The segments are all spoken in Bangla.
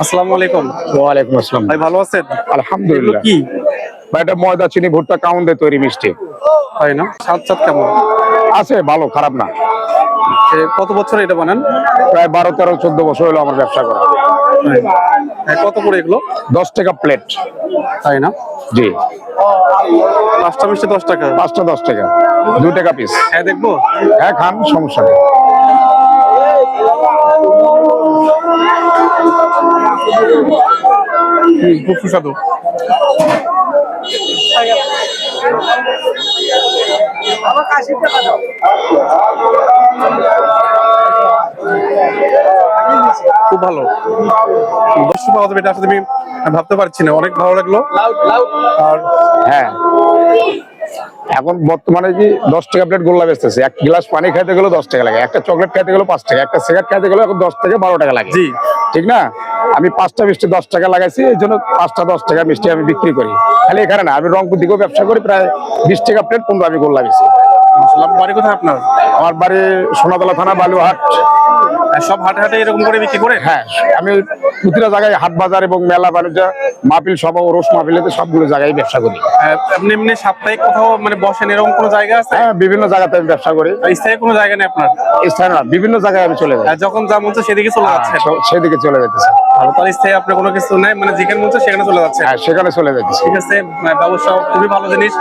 আসসালামু আলাইকুম। ওয়ালাইকুম আসসালাম। ভাই ভালো আছেন? আলহামদুলিল্লাহ। কি ভাই এটা ময়দা চিনি ভুট্টা কাউন্টে তৈরি মিষ্টি। তাই না? স্বাদ কেমন? আছে ভালো, খারাপ না। কত বছর এটা বানান? প্রায় 12, 13, 14 বছর হলো আমার ব্যবসা করা। কত করে এগুলো? 10 টাকা প্লেট। তাই না? জি। 5টা মিষ্টি 10 টাকা। 5টা 10 টাকা, 2 টাকা পিস। হ্যাঁ দেখবো। হ্যাঁ খান, সমস্যা নেই। খুব সুস্বাদু। খুব ভালো। 10 পাওয়া যাবে এটা আসলে আমি ভাবতে পারছি না। অনেক ভালো লাগলো। আর হ্যাঁ, এখন বর্তমানে কি 10 টাকা প্লেট গোল্লা বেচতেছে। এক গ্লাস পানি খাইতে গেলে 10 টাকা লাগে, একটা চকলেট খাইতে গেলে 5 টাকা, একটা সিগারেট খাইতে গেলে এখন 10 থেকে 12 টাকা লাগে। জি। ঠিক না? আমি 5টা মিষ্টি 10 টাকা লাগাইছি, এই জন্য 5টা 10 টাকা মিষ্টি আমি বিক্রি করি। খালি এখানে না, আমি রংপুর দিকেও ব্যবসা করি। প্রায় 20 টাকা প্লেট 15 আমি গোল্লা বেচি। বাড়ি কোথায় আপনার? আমার বাড়ি সোনাতলা থানা, বালুহাট। সব হাটে হাটে এরকম করে বিক্রি করে? হ্যাঁ, আমি প্রতিটা জায়গায় হাট বাজার এবং মেলা বাণিজ্য মাহফিল সভা ওরস মাহফিলেতে সবগুলো জায়গায় ব্যবসা করি। আপনি এমনি সাপ্তাহিক কোথাও মানে বসেন এরকম কোনো জায়গা আছে? হ্যাঁ, বিভিন্ন জায়গাতে আমি ব্যবসা করি। স্থায়ী কোনো জায়গা নেই আপনার? স্থানীয় না, বিভিন্ন জায়গায় আমি চলে যাই। যখন যা মন চায় সেদিকে চলে যাচ্ছে? সেদিকে চলে যেতেছে। ভালো, তার স্থায়ী আপনার কোনো কিছু নাই, মানে যেখানে মন চায় সেখানে চলে যাচ্ছে? হ্যাঁ, সেখানে চলে যেতেছে। ঠিক আছে, ব্যবসা খুবই ভালো জিনিস।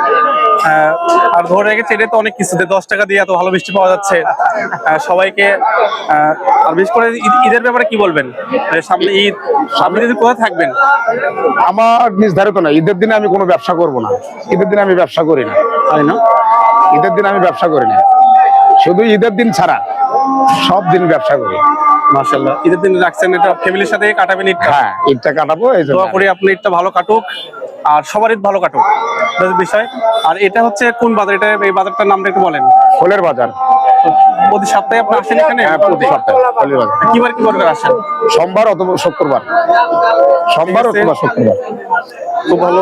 আর ধরে রেখেছে এটা তো অনেক কিছুতে 10 টাকা দিয়ে এত ভালো মিষ্টি পাওয়া যাচ্ছে সবাইকে। আর বিশেষ করে ঈদের ব্যাপারে কি বলবেন? সামনে ঈদ, সামনে ঈদ কোথায় থাকবেন? আমার নির্ধারিত না, ঈদের দিনে আমি কোনো ব্যবসা করব না। ঈদের দিনে আমি ব্যবসা করি না। তাই না? ঈদের দিন আমি ব্যবসা করি না, শুধু ঈদের দিন ছাড়া সব দিন ব্যবসা করি। মাশাআল্লাহ, ঈদের দিন রাখছেন, এটা ফ্যামিলির সাথে কাটাবেন ঈদটা? হ্যাঁ, ঈদটা কাটাবো, এই জন্য দোয়া করি আপনি ঈদটা ভালো কাটুক আর সবার ঈদ ভালো কাটুক, বিষয়। আর এটা হচ্ছে কোন বাজার? এটা এই বাজারটার নামটা একটু বলেন। ফুলের বাজার। প্রতি সপ্তাহে আপনি আসেন এখানে? হ্যাঁ, প্রতি সপ্তাহে ফুলের বাজার। কিবার করে আসেন? সোমবার অথবা শুক্রবার। সোমবার অথবা শুক্রবার। খুব ভালো।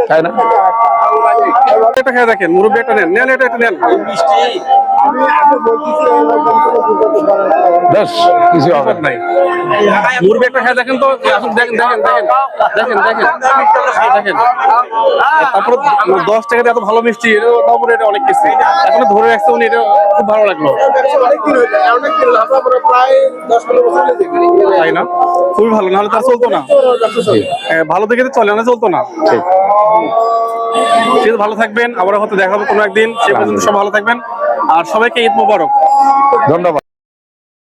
তাই না? এটা খেয়ে দেখেন, মুরব্বী একটা নেন, নেন এটা নেন। বেশ, কিছু হবে নাই, মুরব্বী একটা খেয়ে দেখেন তো। দেখেন দেখেন দেখেন দেখেন দেখেন দেখেন। তারপরে 10 টাকাতে এত ভালো মিষ্টি, তারপরে এটা অনেক কিছু এখনো ধরে রাখছে উনি, এটা খুব ভালো লাগলো। তাই না? খুবই ভালো, নাহলে তার চলতো না। ভালো দেখে চলে না, চলতো না। ঠিক। ভালো থাকবেন, আবার হয়তো দেখাবো কোনো একদিন। সে পর্যন্ত সব ভালো থাকবেন আর সবাইকে ঈদ মোবারক। ধন্যবাদ।